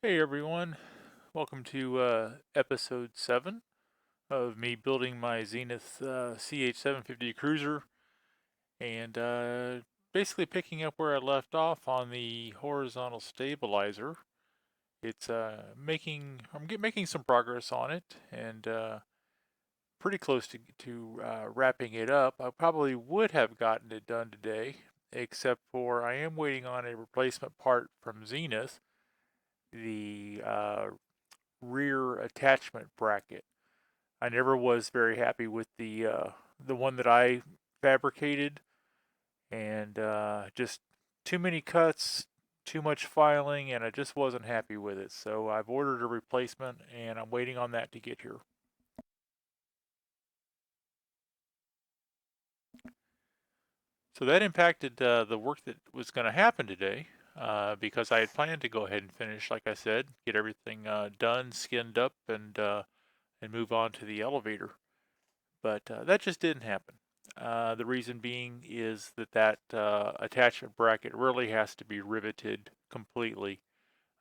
Hey everyone, welcome to episode 7 of me building my Zenith CH-750 cruiser and basically picking up where I left off on the horizontal stabilizer. It's making some progress on it and pretty close to wrapping it up. I probably would have gotten it done today, except for I am waiting on a replacement part from Zenith, the rear attachment bracket. I never was very happy with the one that I fabricated, and just too many cuts, too much filing, and I just wasn't happy with it. So I've ordered a replacement, and I'm waiting on that to get here. So that impacted the work that was going to happen today, because I had planned to go ahead and finish, like I said, get everything done, skinned up, and move on to the elevator. But that just didn't happen. The reason being is that attachment bracket really has to be riveted completely.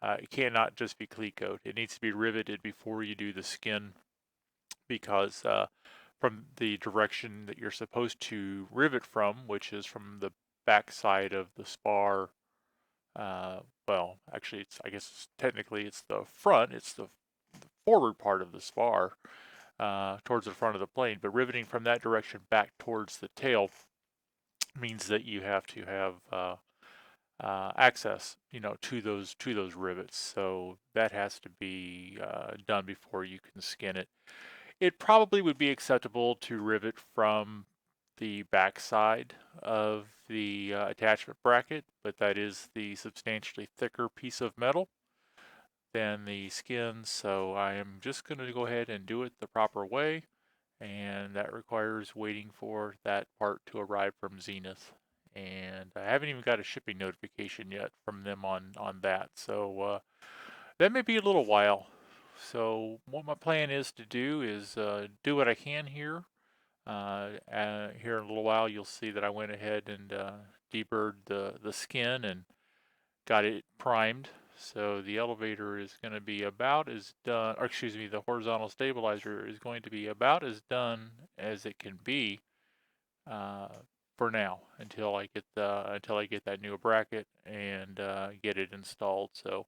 It cannot just be cleat-coat. It needs to be riveted before you do the skin, because from the direction that you're supposed to rivet from, which is from the back side of the spar, well, actually, I guess technically it's the front. It's the forward part of the spar, towards the front of the plane, but riveting from that direction back towards the tail means that you have to have access, to those rivets. So that has to be done before you can skin it. It probably would be acceptable to rivet from the back side of the attachment bracket, but that is the substantially thicker piece of metal than the skin, so I am just going to go ahead and do it the proper way, and that requires waiting for that part to arrive from Zenith. And I haven't even got a shipping notification yet from them on that, so that may be a little while. So what my plan is to do is do what I can here. Here in a little while, you'll see that I went ahead and deburred the skin and got it primed. So the elevator is going to be about as done, or excuse me, the horizontal stabilizer is going to be about as done as it can be uh, for now until I get that new bracket and get it installed. So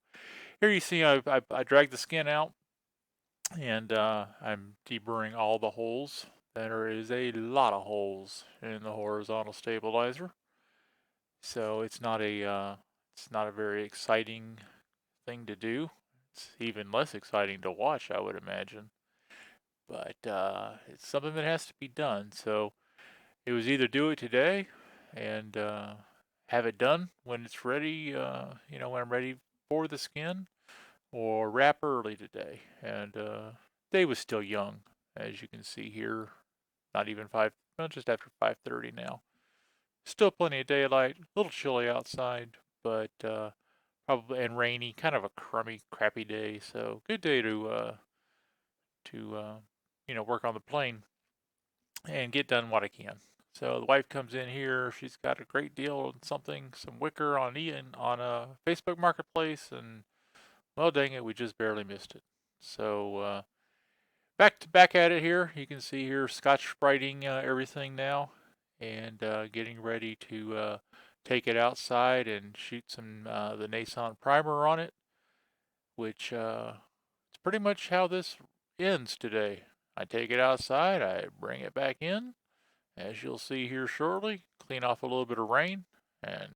here you see I dragged the skin out, and I'm deburring all the holes. There is a lot of holes in the horizontal stabilizer, so it's not a very exciting thing to do. It's even less exciting to watch, I would imagine. But it's something that has to be done. So it was either do it today and have it done when it's ready, when I'm ready for the skin, or wrap early today. And day was still young, as you can see here. Not even well, just after 5:30 now. Still plenty of daylight. A little chilly outside, but probably and rainy. Kind of a crummy, crappy day. So good day to work on the plane and get done what I can. So the wife comes in here. She's got a great deal on some wicker on a Facebook Marketplace, and well, dang it, we just barely missed it. So back at it here. You can see here Scotch spriting everything now, and getting ready to take it outside and shoot some the Nason primer on it, which is pretty much how this ends today. I take it outside, I bring it back in, as you'll see here shortly, clean off a little bit of rain, and